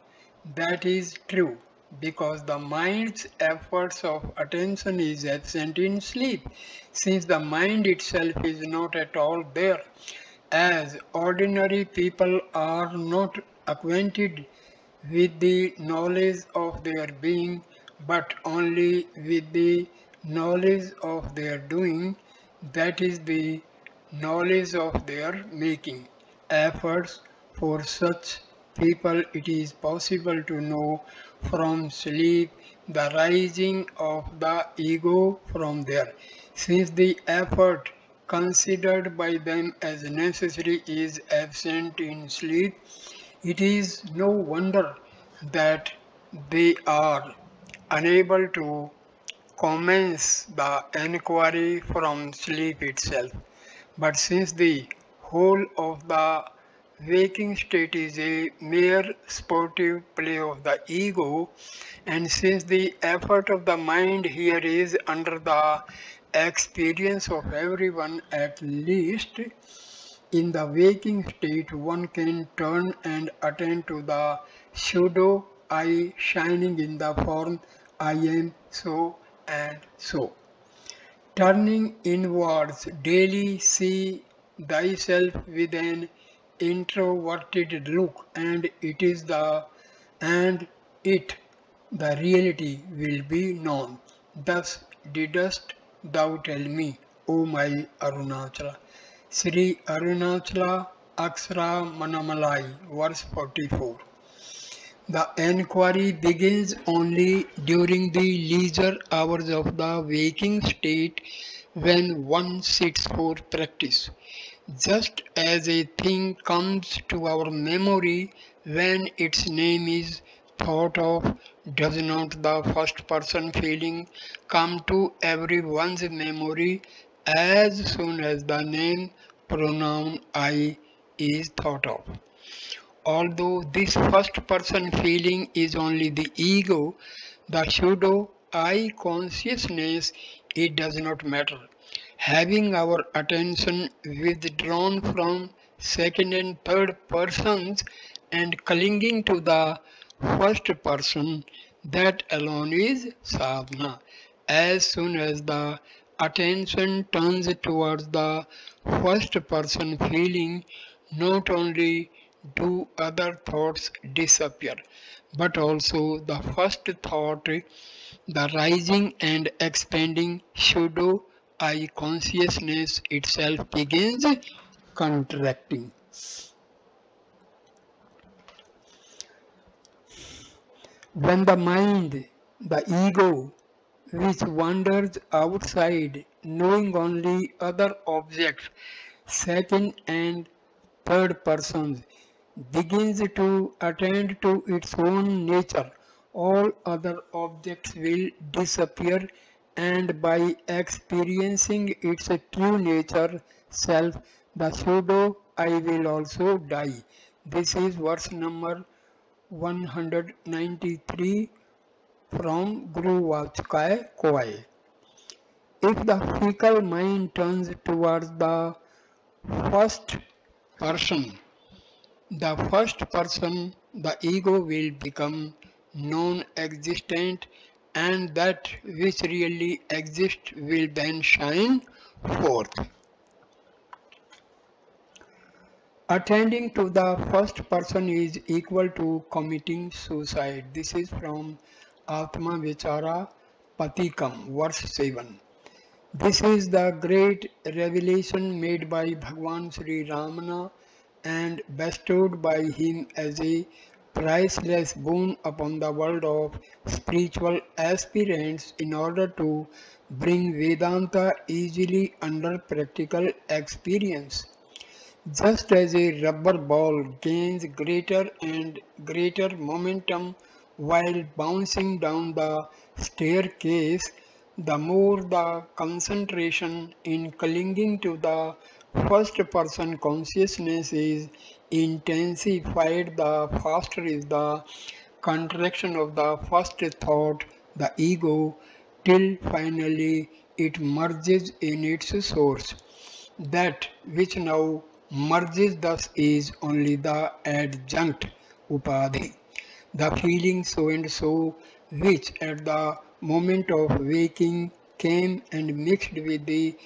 That is true, because the mind's efforts of attention is absent in sleep, since the mind itself is not at all there, as ordinary people are not acquainted with the knowledge of their being, but only with the knowledge of their doing, that is the knowledge of their making. Efforts for such people it is possible to know from sleep the rising of the ego from there. Since the effort considered by them as necessary is absent in sleep, it is no wonder that they are unable to commence the enquiry from sleep itself. But since the whole of the waking state is a mere sportive play of the ego, and since the effort of the mind here is under the experience of everyone, at least in the waking state one can turn and attend to the pseudo I shining in the form I am so and so. Turning inwards daily, see thyself with an introverted look, and it the reality will be known. Thus didst thou tell me, O my Arunachala. Sri Arunachala Aksara Manamalai, verse 44. The enquiry begins only during the leisure hours of the waking state when one sits for practice. Just as a thing comes to our memory when its name is thought of, does not the first person feeling come to everyone's memory as soon as the name pronoun I is thought of? Although this first person feeling is only the ego, the pseudo I consciousness, it does not matter. Having our attention withdrawn from second and third persons and clinging to the first person, that alone is sadhana. As soon as the attention turns towards the first person feeling, not only do other thoughts disappear, but also the first thought, the rising and expanding pseudo I consciousness itself begins contracting. When the mind, the ego, which wanders outside, knowing only other objects, second and third persons, begins to attend to its own nature, all other objects will disappear, and by experiencing its true nature, self, the pseudo I will also die. This is verse number 193 from Guru Vachkaya Koai. If the fickle mind turns towards the first person, the ego will become non-existent, and that which really exists will then shine forth. Attending to the first person is equal to committing suicide. This is from Atma Vichara Patikam, verse 7. This is the great revelation made by Bhagwan Sri Ramana and bestowed by him as a priceless boon upon the world of spiritual aspirants in order to bring Vedanta easily under practical experience. Just as a rubber ball gains greater and greater momentum while bouncing down the staircase, the more the concentration in clinging to the first person consciousness is intensified, the faster is the contraction of the first thought, the ego, till finally it merges in its source. That which now merges thus is only the adjunct upadhi, the feeling so and so, which at the moment of waking came and mixed with the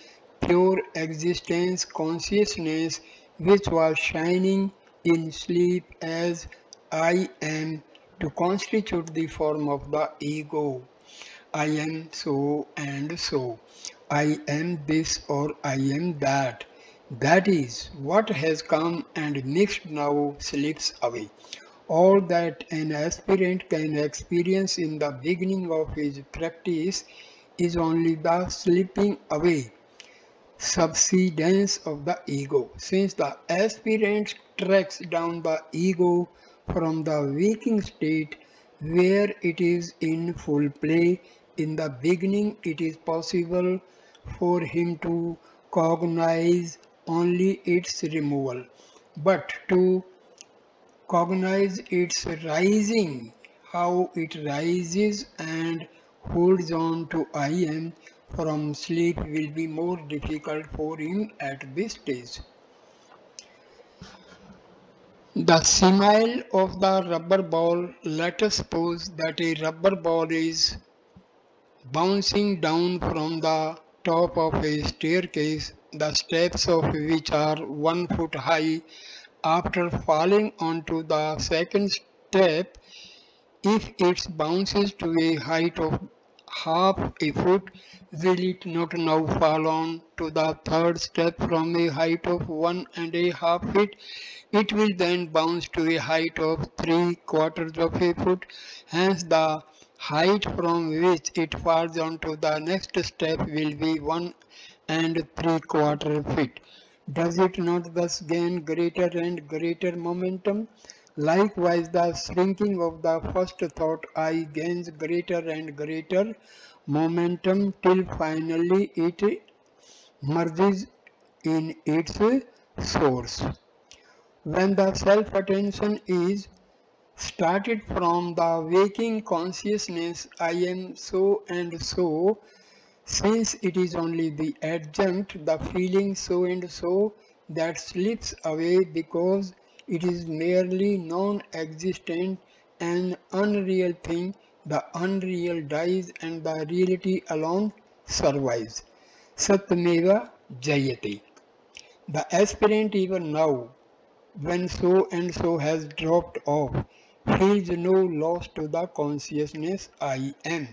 pure existence consciousness which was shining in sleep as I am, to constitute the form of the ego. I am so and so. I am this or I am that. That is what has come and mixed now slips away. All that an aspirant can experience in the beginning of his practice is only the slipping away, subsidence of the ego. Since the aspirant tracks down the ego from the waking state where it is in full play, in the beginning it is possible for him to cognize only its removal, but to cognize its rising, how it rises and holds on to I am from sleep will be more difficult for him at this stage. The simile of the rubber ball, let us suppose that a rubber ball is bouncing down from the top of a staircase, the steps of which are 1 foot high. After falling onto the second step, if it bounces to a half a foot, will it not now fall on to the third step from a height of 1.5 feet? It will then bounce to a height of 3/4 of a foot. Hence, the height from which it falls onto the next step will be 1.75 feet. Does it not thus gain greater and greater momentum? Likewise, the shrinking of the first thought I gains greater and greater momentum till finally it merges in its source. When the self-attention is started from the waking consciousness, I am so and so, since it is only the adjunct, the feeling so and so, that slips away because it is merely non-existent and unreal thing, the unreal dies and the reality alone survives. Satyameva Jayate. The aspirant even now, when so and so has dropped off, feels no loss to the consciousness I am,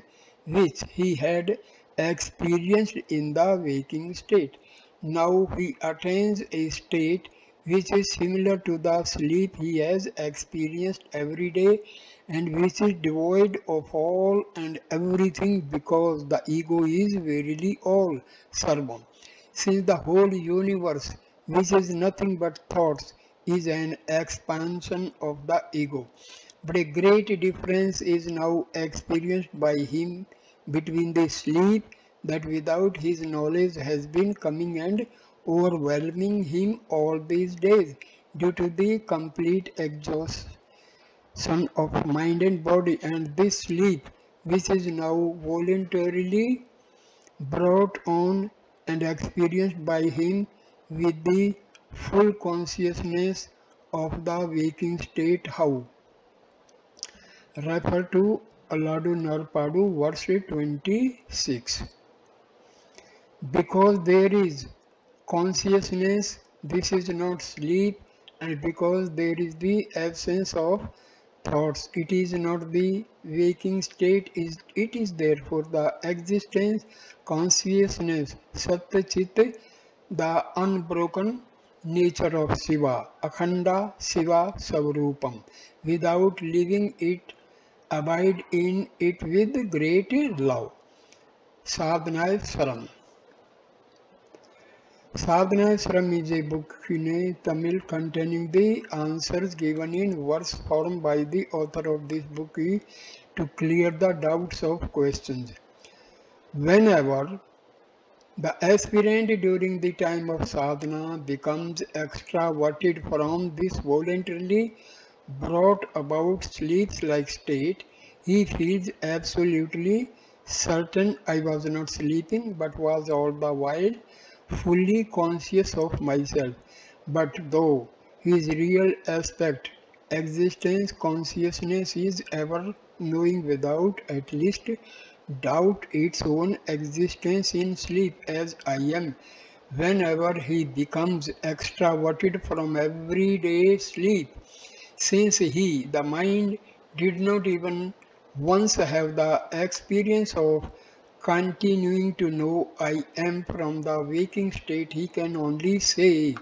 which he had experienced in the waking state. Now he attains a state which is similar to the sleep he has experienced every day and which is devoid of all and everything because the ego is verily all. Sarvam. Since the whole universe, which is nothing but thoughts, is an expansion of the ego. But a great difference is now experienced by him between the sleep that without his knowledge has been coming and overwhelming him all these days due to the complete exhaustion of mind and body, and this sleep which is now voluntarily brought on and experienced by him with the full consciousness of the waking state. How? Refer to Aladu Narpadu verse 26. Because there is consciousness, this is not sleep, and because there is the absence of thoughts, it is not the waking state, it is therefore the existence, consciousness, Satya Chit, the unbroken nature of Shiva, Akhanda Shiva Savarupam. Without leaving it, abide in it with great love. Sadhana Saram. Sadhana Saram is a book in Tamil containing the answers given in verse form by the author of this book to clear the doubts of questions. Whenever the aspirant during the time of sadhana becomes extraverted from this voluntarily brought about sleep-like state, he feels absolutely certain I was not sleeping but was all the while fully conscious of myself. But though his real aspect, existence, consciousness is ever knowing without at least doubt its own existence in sleep as I am, whenever he becomes extraverted from everyday sleep, since he, the mind, did not even once have the experience of continuing to know I am from the waking state, he can only say,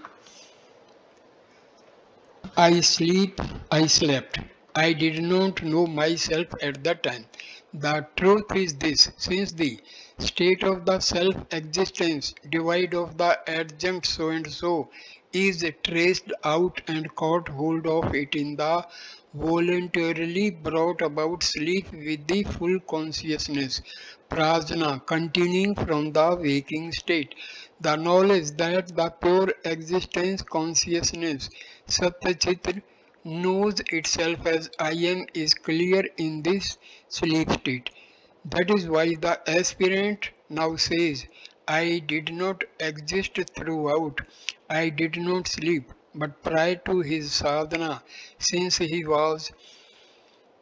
I slept. I did not know myself at that time. The truth is this, since the state of the self-existence, devoid of the adjunct so and so, is traced out and caught hold of it in the voluntarily brought about sleep with the full consciousness, prajna, continuing from the waking state. The knowledge that the pure existence consciousness, Satyachitra, knows itself as I am is clear in this sleep state. That is why the aspirant now says, I did not exist throughout, I did not sleep, but prior to his sadhana, since he was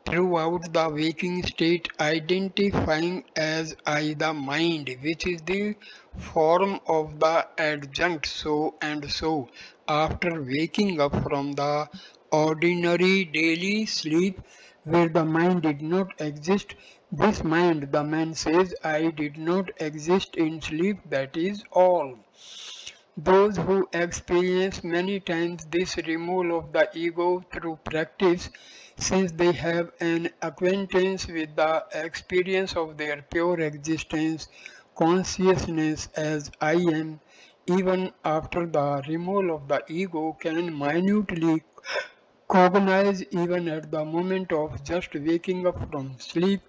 throughout the waking state identifying as I the mind, which is the form of the adjunct so and so, after waking up from the ordinary daily sleep where the mind did not exist, This mind, the man says, I did not exist in sleep, that is all. Those who experience many times this removal of the ego through practice, since they have an acquaintance with the experience of their pure existence, consciousness as I am, even after the removal of the ego, can minutely cognize even at the moment of just waking up from sleep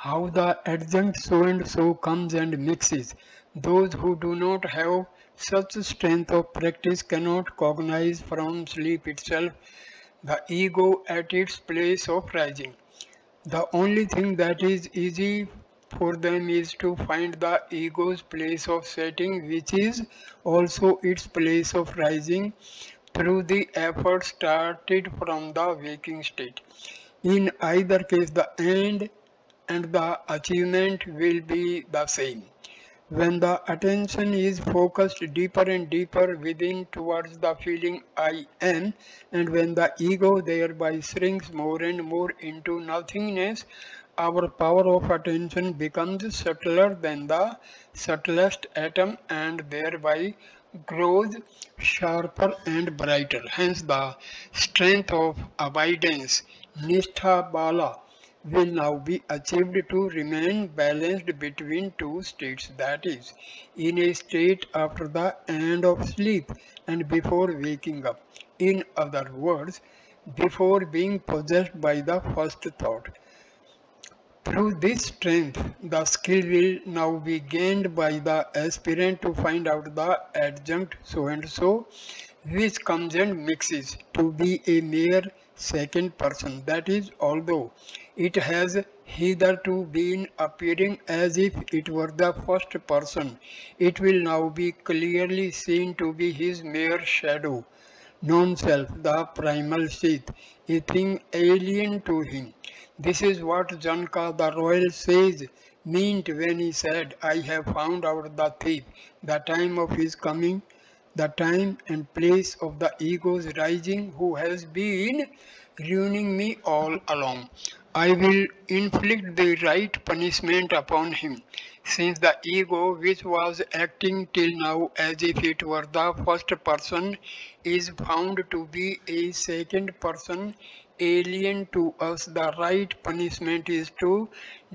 how the adjunct so and so comes and mixes. Those who do not have such strength of practice cannot cognize from sleep itself the ego at its place of rising. The only thing that is easy for them is to find the ego's place of setting, which is also its place of rising through the effort started from the waking state. In either case, the end and the achievement will be the same. When the attention is focused deeper and deeper within towards the feeling I am, and when the ego thereby shrinks more and more into nothingness, our power of attention becomes subtler than the subtlest atom and thereby grows sharper and brighter. Hence, the strength of abidance, Nishtha Bala, will now be achieved to remain balanced between two states, that is, in a state after the end of sleep and before waking up. In other words, before being possessed by the first thought. Through this strength, the skill will now be gained by the aspirant to find out the adjunct so and so, which comes and mixes to be a mere second person. That is, although it has hitherto been appearing as if it were the first person, it will now be clearly seen to be his mere shadow, non-self, the primal sheath, a thing alien to him. This is what Janka the royal sage meant when he said, I have found out the thief, the time of his coming, the time and place of the ego's rising who has been ruining me all along. I will inflict the right punishment upon him, since the ego, which was acting till now as if it were the first person, is found to be a second person alien to us. The right punishment is to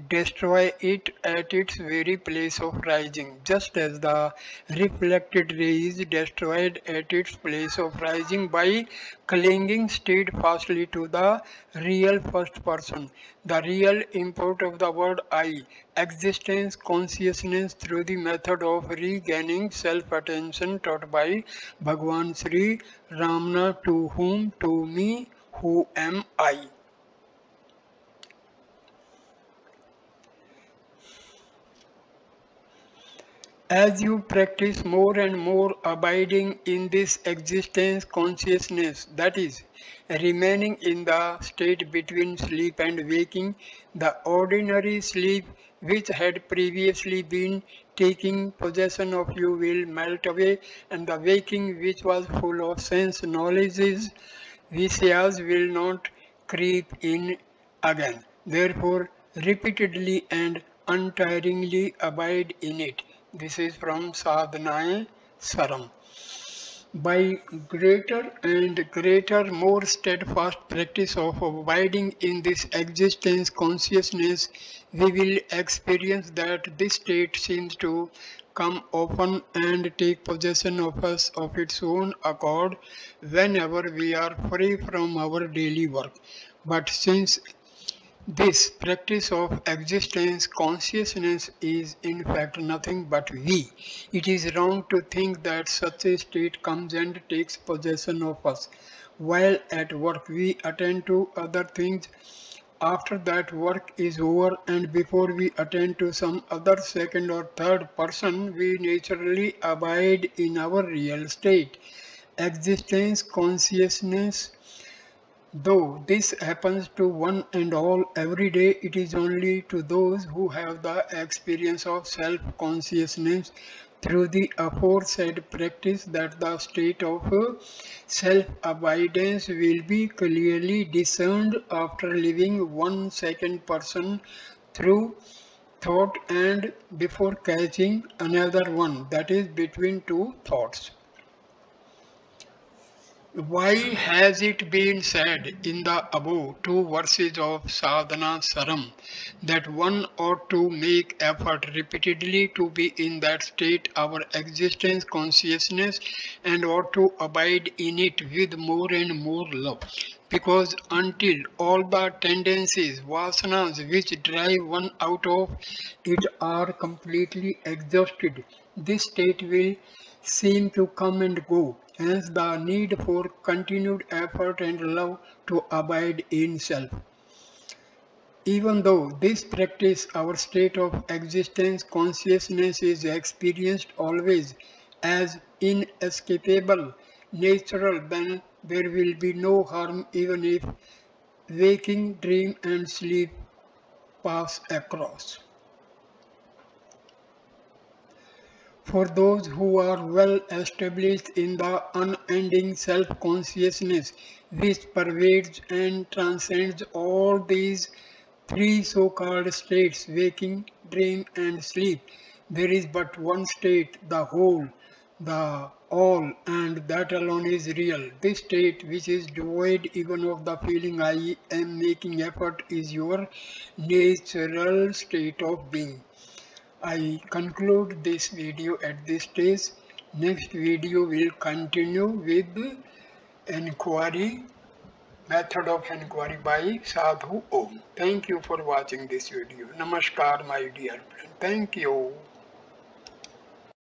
destroy it at its very place of rising, just as the reflected ray is destroyed at its place of rising by clinging steadfastly to the real first person. The real import of the word I, existence consciousness through the method of regaining self-attention taught by Bhagwan Sri Ramana, to whom, to me, who am I. As you practice more and more abiding in this existence consciousness, that is, remaining in the state between sleep and waking, the ordinary sleep which had previously been taking possession of you will melt away, and the waking which was full of sense knowledges, Visayas will not creep in again. Therefore, repeatedly and untiringly abide in it. This is from Sadhanae Saram. By greater and greater, more steadfast practice of abiding in this existence consciousness, we will experience that this state seems to come often and take possession of us of its own accord whenever we are free from our daily work. But since this practice of existence consciousness is in fact nothing but we, it is wrong to think that such a state comes and takes possession of us. While at work we attend to other things. After that work is over and before we attend to some other second or third person, we naturally abide in our real state. Existence consciousness Though this happens to one and all every day, it is only to those who have the experience of self-consciousness through the aforesaid practice that the state of self-abidance will be clearly discerned after living one second person through thought and before catching another one, that is between two thoughts. Why has it been said in the above two verses of Sadhana Saram that one ought to make effort repeatedly to be in that state, our existence consciousness, and ought to abide in it with more and more love? Because until all the tendencies, vasanas which drive one out of it are completely exhausted, this state will seem to come and go, hence the need for continued effort and love to abide in self. Even though this practice, our state of existence, consciousness is experienced always as inescapable, natural, then there will be no harm even if waking, dream and sleep pass across. For those who are well established in the unending self-consciousness which pervades and transcends all these three so-called states, waking, dream and sleep, there is but one state, the whole, the all, and that alone is real. This state, which is devoid even of the feeling I am making effort, is your natural state of being. I conclude this video at this stage. Next video will continue with Enquiry, method of inquiry by Sadhu Om. Thank you for watching this video. Namaskar my dear friend. Thank you.